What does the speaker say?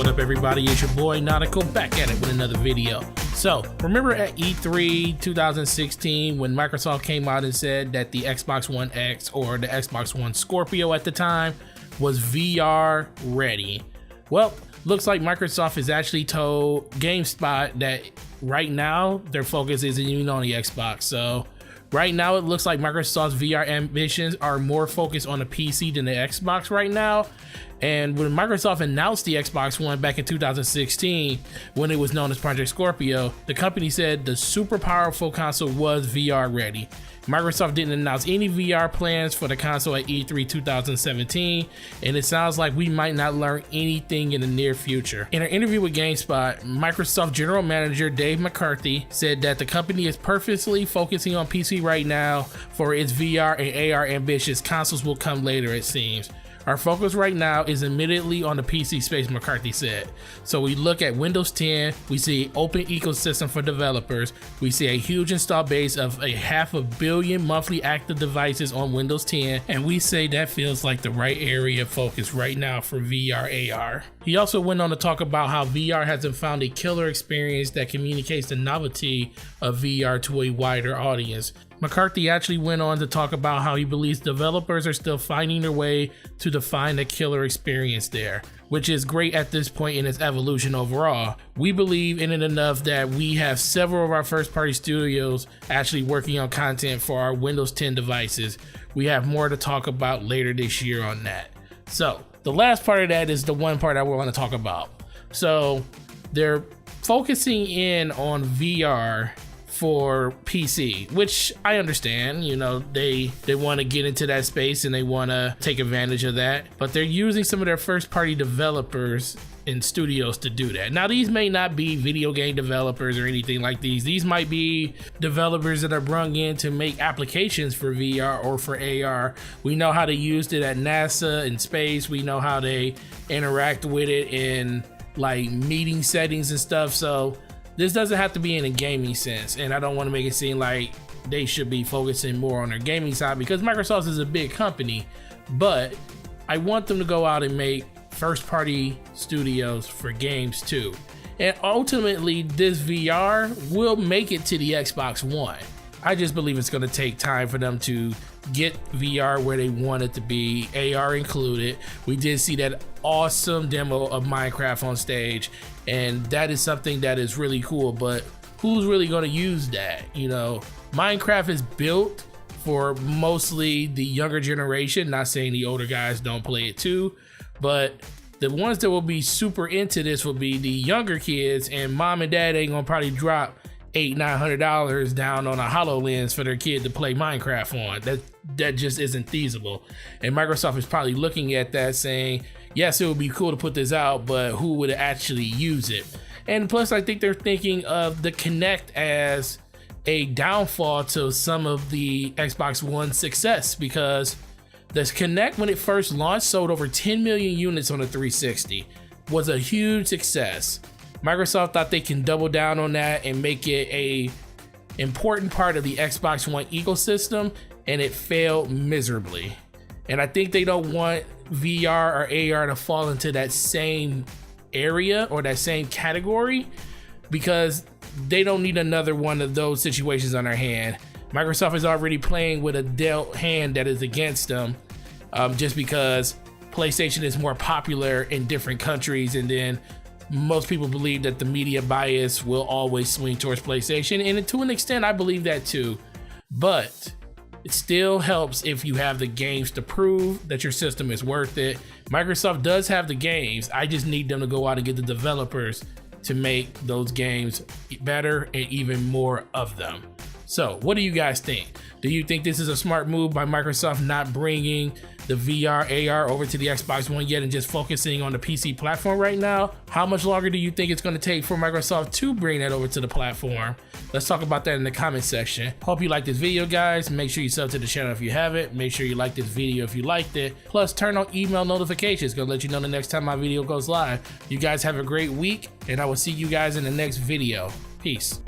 What up everybody, it's your boy Nautical back at it with another video. So remember at E3 2016 when Microsoft came out and said that the Xbox One X, or the Xbox One Scorpio at the time, was VR ready? Well, looks like Microsoft has actually told GameSpot that right now their focus isn't even on the Xbox. So right now it looks like Microsoft's VR ambitions are more focused on the PC than the Xbox right now. And when Microsoft announced the Xbox One back in 2016, when it was known as Project Scorpio, the company said the super powerful console was VR ready. Microsoft didn't announce any VR plans for the console at E3 2017, and it sounds like we might not learn anything in the near future. In an interview with GameSpot, Microsoft General Manager Dave McCarthy said that the company is purposely focusing on PC right now for its VR and AR ambitions. Consoles will come later, it seems. Our focus right now is admittedly on the PC space, McCarthy said. So we look at Windows 10, we see open ecosystem for developers, we see a huge install base of 500 million monthly active devices on Windows 10, and we say that feels like the right area of focus right now for VR AR. He also went on to talk about how VR hasn't found a killer experience that communicates the novelty of VR to a wider audience. McCarthy actually went on to talk about how he believes developers are still finding their way to define a killer experience there, which is great at this point in its evolution overall. We believe in it enough that we have several of our first-party studios actually working on content for our Windows 10 devices. We have more to talk about later this year on that. So the last part of that is the one part I want to talk about. So they're focusing in on VR for PC, which I understand. You know, they want to get into that space and they want to take advantage of that, but they're using some of their first party developers and studios to do that. Now these may not be video game developers or anything like these might be developers that are brought in to make applications for VR or for AR. We know how they used it at NASA in space, we know how they interact with it in like meeting settings and stuff. So this doesn't have to be in a gaming sense, and I don't want to make it seem like they should be focusing more on their gaming side because Microsoft is a big company, but I want them to go out and make first party studios for games too. And ultimately this VR will make it to the Xbox One. I just believe it's going to take time for them to get VR where they want it to be, AR included. We did see that awesome demo of Minecraft on stage, and that is something that is really cool, but who's really going to use that? You know, Minecraft is built for mostly the younger generation, not saying the older guys don't play it too, but the ones that will be super into this will be the younger kids, and mom and dad ain't gonna probably drop $800-900 down on a HoloLens for their kid to play Minecraft on. That just isn't feasible. And Microsoft is probably looking at that saying, yes, it would be cool to put this out, but who would actually use it? And plus I think they're thinking of the Kinect as a downfall to some of the Xbox One success, because the Kinect, when it first launched, sold over 10 million units on the 360, was a huge success. Microsoft thought they can double down on that and make it a important part of the Xbox One ecosystem, and it failed miserably. And I think they don't want VR or AR to fall into that same area or that same category, because they don't need another one of those situations on their hand. Microsoft is already playing with a dealt hand that is against them, just because PlayStation is more popular in different countries, and then most people believe that the media bias will always swing towards PlayStation, and to an extent I believe that too, but it still helps if you have the games to prove that your system is worth it. Microsoft does have the games, I just need them to go out and get the developers to make those games better and even more of them. So what do you guys think? Do you think this is a smart move by Microsoft not bringing the VR AR over to the Xbox One yet and just focusing on the PC platform right now? How much longer do you think it's going to take for Microsoft to bring that over to the platform? Let's talk about that in the comment section. Hope you like this video, guys. Make sure you sub to the channel if you haven't. Make sure you like this video if you liked it. Plus turn on email notifications. Gonna let you know the next time my video goes live. You guys have a great week, and I will see you guys in the next video. Peace.